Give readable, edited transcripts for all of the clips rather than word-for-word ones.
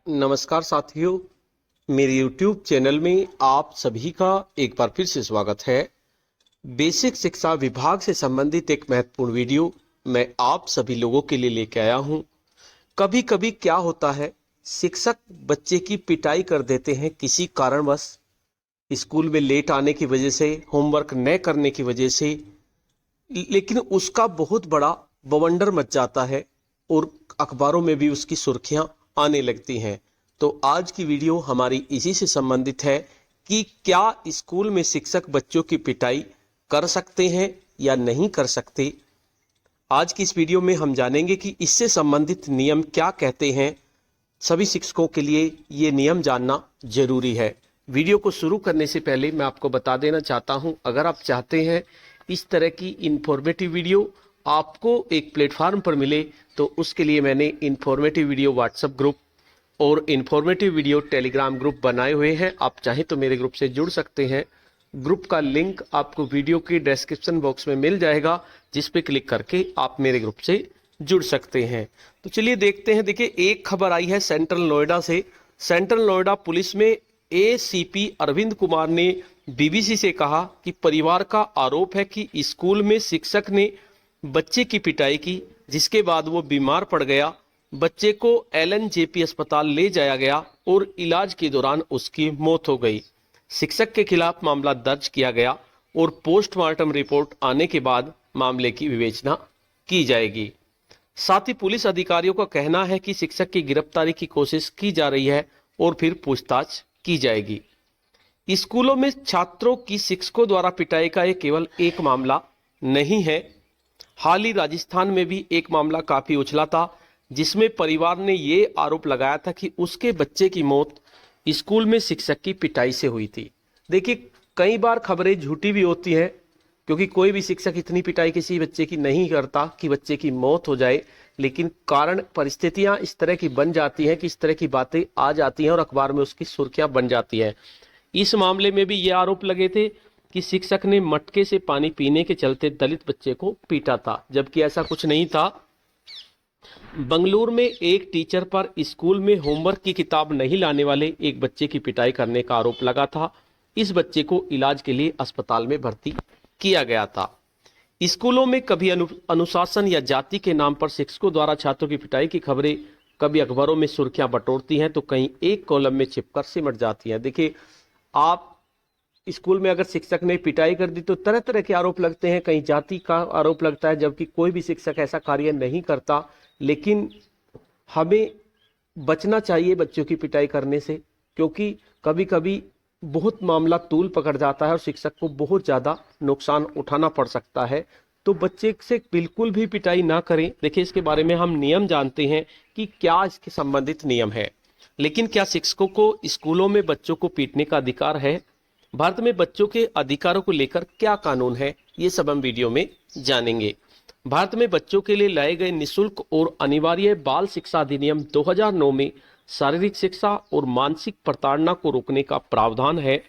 नमस्कार साथियों, मेरे YouTube चैनल में आप सभी का एक बार फिर से स्वागत है। बेसिक शिक्षा विभाग से संबंधित एक महत्वपूर्ण वीडियो मैं आप सभी लोगों के लिए लेके आया हूं। कभी कभी क्या होता है, शिक्षक बच्चे की पिटाई कर देते हैं किसी कारणवश, स्कूल में लेट आने की वजह से, होमवर्क न करने की वजह से, लेकिन उसका बहुत बड़ा बवंडर मच जाता है और अखबारों में भी उसकी सुर्खियां आने लगती हैं। तो आज की वीडियो हमारी इसी से संबंधित है कि क्या स्कूल में शिक्षक बच्चों की पिटाई कर सकते हैं या नहीं कर सकते। आज की इस वीडियो में हम जानेंगे कि इससे संबंधित नियम क्या कहते हैं। सभी शिक्षकों के लिए ये नियम जानना जरूरी है। वीडियो को शुरू करने से पहले मैं आपको बता देना चाहता हूं, अगर आप चाहते हैं इस तरह की इंफॉर्मेटिव वीडियो आपको एक प्लेटफॉर्म पर मिले, तो उसके लिए मैंने इंफॉर्मेटिव वीडियो व्हाट्सएप ग्रुप और इंफॉर्मेटिव वीडियो टेलीग्राम ग्रुप बनाए हुए हैं। आप चाहें तो मेरे ग्रुप से जुड़ सकते हैं। ग्रुप का लिंक आपको वीडियो के डिस्क्रिप्शन बॉक्स में मिल जाएगा, जिस पे क्लिक करके आप मेरे ग्रुप से जुड़ सकते हैं। तो चलिए देखते हैं। देखिए, एक खबर आई है सेंट्रल नोएडा से। सेंट्रल नोएडा पुलिस में एसीपी अरविंद कुमार ने बीबीसी से कहा कि परिवार का आरोप है कि स्कूल में शिक्षक ने बच्चे की पिटाई की, जिसके बाद वो बीमार पड़ गया। बच्चे को एलएनजेपी अस्पताल ले जाया गया और इलाज के दौरान उसकी मौत हो गई। शिक्षक के खिलाफ मामला दर्ज किया गया और पोस्टमार्टम रिपोर्ट आने के बाद मामले की विवेचना की जाएगी। साथ ही पुलिस अधिकारियों का कहना है कि शिक्षक की गिरफ्तारी की कोशिश की जा रही है और फिर पूछताछ की जाएगी। स्कूलों में छात्रों की शिक्षकों द्वारा पिटाई का ये केवल एक मामला नहीं है। हाल ही राजस्थान में भी एक मामला काफी उछला था, जिसमें परिवार ने ये आरोप लगाया था कि उसके बच्चे की मौत स्कूल में शिक्षक की पिटाई से हुई थी। देखिए, कई बार खबरें झूठी भी होती हैं, क्योंकि कोई भी शिक्षक इतनी पिटाई किसी बच्चे की नहीं करता कि बच्चे की मौत हो जाए। लेकिन कारण परिस्थितियां इस तरह की बन जाती हैं कि इस तरह की बातें आ जाती हैं और अखबार में उसकी सुर्खियां बन जाती हैं। इस मामले में भी ये आरोप लगे थे कि शिक्षक ने मटके से पानी पीने के चलते दलित बच्चे को पीटा था, जबकि ऐसा कुछ नहीं था। बंगलुरु में एक टीचर पर स्कूल में होमवर्क की किताब नहीं लाने वाले एक बच्चे की पिटाई करने का आरोप लगा था। इस बच्चे को इलाज के लिए अस्पताल में भर्ती किया गया था। स्कूलों में कभी अनुशासन या जाति के नाम पर शिक्षकों द्वारा छात्रों की पिटाई की खबरें कभी अखबारों में सुर्खियां बटोरती हैं, तो कहीं एक कॉलम में छिपकर सिमट जाती हैं। देखिए, आप स्कूल में अगर शिक्षक ने पिटाई कर दी तो तरह तरह के आरोप लगते हैं। कहीं जाति का आरोप लगता है, जबकि कोई भी शिक्षक ऐसा कार्य नहीं करता। लेकिन हमें बचना चाहिए बच्चों की पिटाई करने से, क्योंकि कभी कभी बहुत मामला तूल पकड़ जाता है और शिक्षक को बहुत ज़्यादा नुकसान उठाना पड़ सकता है। तो बच्चे से बिल्कुल भी पिटाई ना करें। देखिए, इसके बारे में हम नियम जानते हैं कि क्या इसके संबंधित नियम है। लेकिन क्या शिक्षकों को स्कूलों में बच्चों को पीटने का अधिकार है? भारत में बच्चों के अधिकारों को लेकर क्या कानून है, ये सब हम वीडियो में जानेंगे। भारत में बच्चों के लिए लाए गए निःशुल्क और अनिवार्य बाल शिक्षा अधिनियम 2009 में शारीरिक शिक्षा और मानसिक प्रताड़ना को रोकने का प्रावधान है।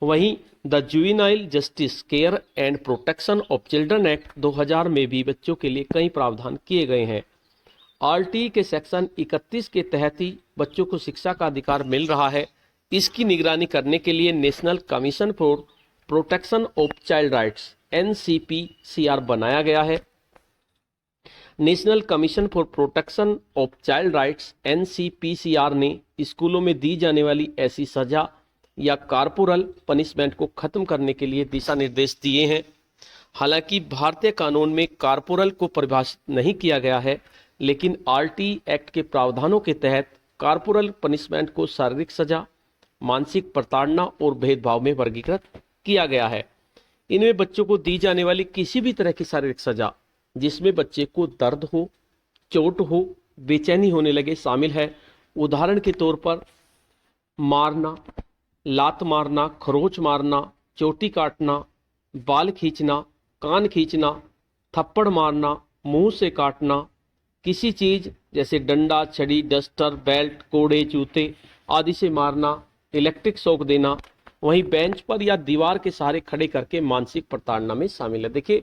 वहीं the juvenile justice care and protection of children act 2000 में भी बच्चों के लिए कई प्रावधान किए गए हैं। आरटी के सेक्शन 31 के तहत ही बच्चों को शिक्षा का अधिकार मिल रहा है। इसकी निगरानी करने के लिए national commission for protection of child rights NCPCR बनाया गया है। National commission for protection of child rights NCPCR ने स्कूलों में दी जाने वाली ऐसी सजा या कॉर्पोरल पनिशमेंट को खत्म करने के लिए दिशा निर्देश दिए हैं। हालांकि भारतीय कानून में कॉर्पोरल को परिभाषित नहीं किया गया है, लेकिन RT एक्ट के प्रावधानों के तहत कॉर्पोरल पनिशमेंट को शारीरिक सजा, मानसिक प्रताड़ना और भेदभाव में वर्गीकृत किया गया है। इनमें बच्चों को दी जाने वाली किसी भी तरह की शारीरिक सजा जिसमें बच्चे को दर्द हो, चोट हो, बेचैनी होने लगे शामिल है। उदाहरण के तौर पर मारना, लात मारना, खरोंच मारना, चोटी काटना, बाल खींचना, कान खींचना, थप्पड़ मारना, मुंह से काटना, किसी चीज जैसे डंडा, छड़ी, डस्टर, बेल्ट, कोड़े, जूते आदि से मारना, इलेक्ट्रिक शॉक देना, वहीं बेंच पर या दीवार के सहारे खड़े करके मानसिक प्रताड़ना में शामिल है। देखिए,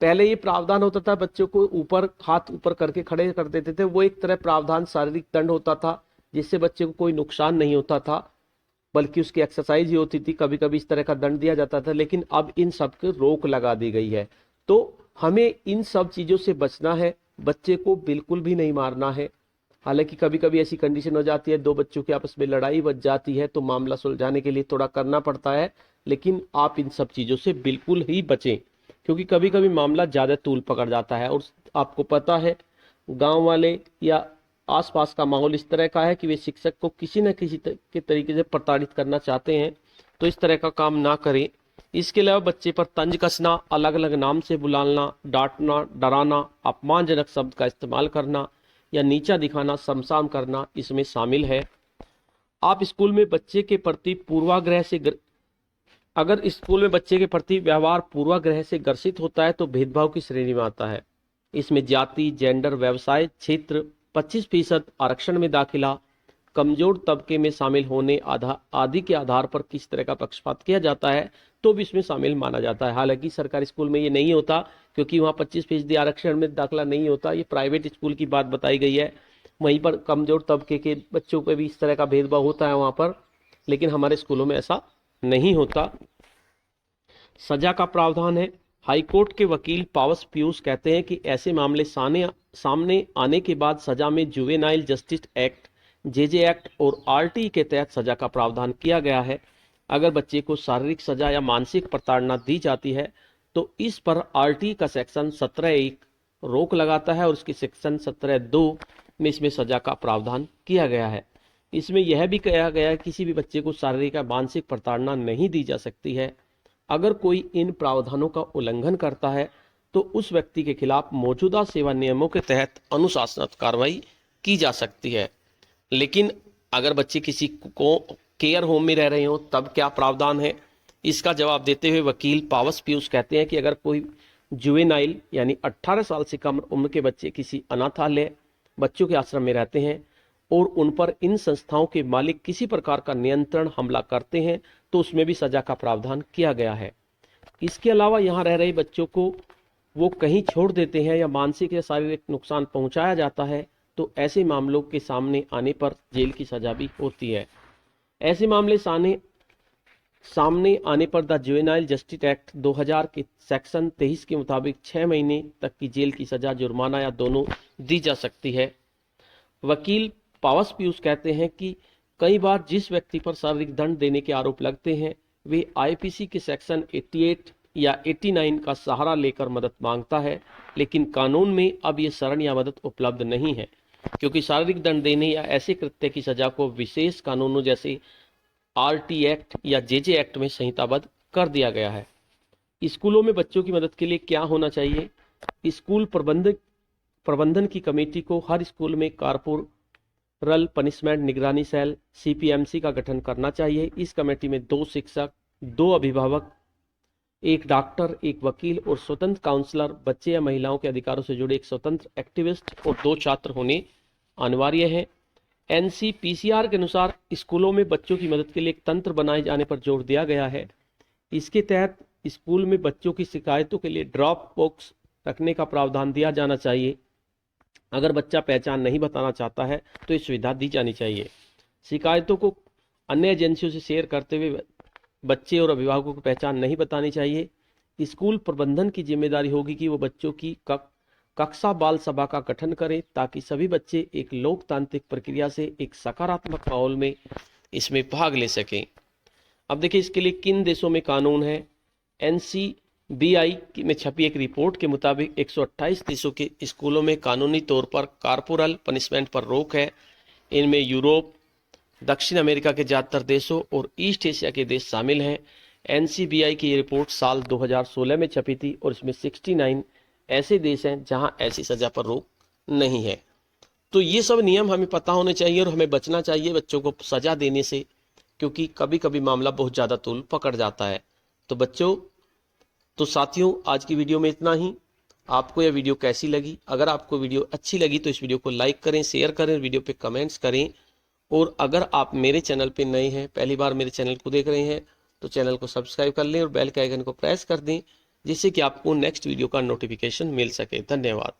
पहले ये प्रावधान होता था, बच्चों को ऊपर हाथ ऊपर करके खड़े कर देते थे, वो एक तरह प्रावधान शारीरिक दंड होता था। जिससे बच्चे को कोई नुकसान नहीं होता था, बल्कि उसकी एक्सरसाइज ही होती थी। कभी कभी इस तरह का दंड दिया जाता था, लेकिन अब इन सब की रोक लगा दी गई है। तो हमें इन सब चीज़ों से बचना है, बच्चे को बिल्कुल भी नहीं मारना है। हालांकि कभी कभी ऐसी कंडीशन हो जाती है, दो बच्चों की आपस में लड़ाई बच जाती है, तो मामला सुलझाने के लिए थोड़ा करना पड़ता है, लेकिन आप इन सब चीज़ों से बिल्कुल ही बचें, क्योंकि कभी कभी मामला ज़्यादा तूल पकड़ जाता है। और आपको पता है, गांव वाले या आसपास का माहौल इस तरह का है कि वे शिक्षक को किसी न किसी के तरीके से प्रताड़ित करना चाहते हैं, तो इस तरह का काम ना करें। इसके अलावा बच्चे पर तंज कसना, अलग अलग नाम से बुलाना, डांटना, डराना, अपमानजनक शब्द का इस्तेमाल करना या नीचा दिखाना, शर्मसार करना इसमें शामिल है। आप स्कूल में बच्चे के प्रति पूर्वाग्रह से अगर स्कूल में बच्चे के प्रति व्यवहार पूर्वाग्रह से ग्रसित होता है तो भेदभाव की श्रेणी में आता है। इसमें जाति, जेंडर, व्यवसाय क्षेत्र, 25% आरक्षण में दाखिला, कमजोर तबके में शामिल होने आदि के आधार पर किस तरह का पक्षपात किया जाता है तो भी इसमें शामिल माना जाता है। हालांकि सरकारी स्कूल में ये नहीं होता, क्योंकि वहाँ 25% आरक्षण में दाखिला नहीं होता। ये प्राइवेट स्कूल की बात बताई गई है, वहीं पर कमजोर तबके के बच्चों पर भी इस तरह का भेदभाव होता है वहाँ पर, लेकिन हमारे स्कूलों में ऐसा नहीं होता। सजा का प्रावधान है। हाईकोर्ट के वकील पावस पीयूष कहते हैं कि ऐसे मामले सामने आने के बाद सजा में juvenile justice act, JJ act और आरटी के तहत सजा का प्रावधान किया गया है। अगर बच्चे को शारीरिक सजा या मानसिक प्रताड़ना दी जाती है तो इस पर आरटी का सेक्शन 17(1) रोक लगाता है और उसकी सेक्शन 17(2) में इसमें सजा का प्रावधान किया गया है। इसमें यह भी कहा गया है किसी भी बच्चे को शारीरिक या मानसिक प्रताड़ना नहीं दी जा सकती है। अगर कोई इन प्रावधानों का उल्लंघन करता है तो उस व्यक्ति के खिलाफ मौजूदा सेवा नियमों के तहत अनुशासनात्मक कार्रवाई की जा सकती है। लेकिन अगर बच्चे किसी को केयर होम में रह रहे हो तब क्या प्रावधान है, इसका जवाब देते हुए वकील पावस पीयूष कहते हैं कि अगर कोई जुवेनाइल यानी 18 साल से कम उम्र के बच्चे किसी अनाथालय, बच्चों के आश्रम में रहते हैं और उन पर इन संस्थाओं के मालिक किसी प्रकार का नियंत्रण हमला करते हैं तो उसमें भी सजा का प्रावधान किया गया है। इसके अलावा यहाँ रह रहे बच्चों को वो कहीं छोड़ देते हैं या मानसिक या शारीरिक नुकसान पहुंचाया जाता है तो ऐसे मामलों के सामने आने पर जेल की सजा भी होती है। ऐसे मामले सामने आने पर द जुवेनाइल जस्टिस एक्ट 2000 के सेक्शन 23 के मुताबिक 6 महीने तक की जेल की सजा, जुर्माना या दोनों दी जा सकती है। वकील पावस पीयूष कहते हैं कि कई बार जिस व्यक्ति पर शारीरिक दंड देने के आरोप लगते हैं वे आईपीसी के सेक्शन 88 या 89 का सहारा लेकर मदद मांगता है, लेकिन कानून में अब ये शरण या मदद उपलब्ध नहीं है, क्योंकि शारीरिक दंड देने या ऐसे कृत्य की सजा को विशेष कानूनों जैसे आरटी एक्ट या जेजे एक्ट में संहिताबद्ध कर दिया गया है। स्कूलों में बच्चों की मदद के लिए क्या होना चाहिए? स्कूल प्रबंधन की कमेटी को हर स्कूल में कॉर्पोरल पनिशमेंट निगरानी सेल सीपीएमसी का गठन करना चाहिए। इस कमेटी में 2 शिक्षक, 2 अभिभावक, 1 डॉक्टर, 1 वकील और स्वतंत्र काउंसलर, बच्चे या महिलाओं के अधिकारों से जुड़े एक स्वतंत्र एक्टिविस्ट और 2 छात्र होने अनिवार्य हैं। एनसीपीसीआर के अनुसार स्कूलों में बच्चों की मदद के लिए एक तंत्र बनाए जाने पर जोर दिया गया है। इसके तहत स्कूल में बच्चों की शिकायतों के लिए ड्रॉप बॉक्स रखने का प्रावधान दिया जाना चाहिए। अगर बच्चा पहचान नहीं बताना चाहता है तो ये सुविधा दी जानी चाहिए। शिकायतों को अन्य एजेंसियों से शेयर करते हुए बच्चे और अभिभावकों को पहचान नहीं बतानी चाहिए। स्कूल प्रबंधन की जिम्मेदारी होगी कि वो बच्चों की कक्षा बाल सभा का गठन करें ताकि सभी बच्चे एक लोकतांत्रिक प्रक्रिया से एक सकारात्मक माहौल में इसमें भाग ले सकें। अब देखिए इसके लिए किन देशों में कानून है। एनसीबीआई में छपी एक रिपोर्ट के मुताबिक 128 देशों के स्कूलों में कानूनी तौर पर कॉर्पोरल पनिशमेंट पर रोक है। इनमें यूरोप, दक्षिण अमेरिका के ज़्यादातर देशों और ईस्ट एशिया के देश शामिल हैं। एनसीबीआई की ये रिपोर्ट साल 2016 में छपी थी और इसमें 69 ऐसे देश हैं जहां ऐसी सजा पर रोक नहीं है। तो ये सब नियम हमें पता होने चाहिए और हमें बचना चाहिए बच्चों को सजा देने से, क्योंकि कभी कभी मामला बहुत ज़्यादा तूल पकड़ जाता है। तो साथियों, आज की वीडियो में इतना ही। आपको यह वीडियो कैसी लगी? अगर आपको वीडियो अच्छी लगी तो इस वीडियो को लाइक करें, शेयर करें, वीडियो पे कमेंट्स करें। और अगर आप मेरे चैनल पे नए हैं, पहली बार मेरे चैनल को देख रहे हैं, तो चैनल को सब्सक्राइब कर लें और बेल के आइकन को प्रेस कर दें, जिससे कि आपको नेक्स्ट वीडियो का नोटिफिकेशन मिल सके। धन्यवाद।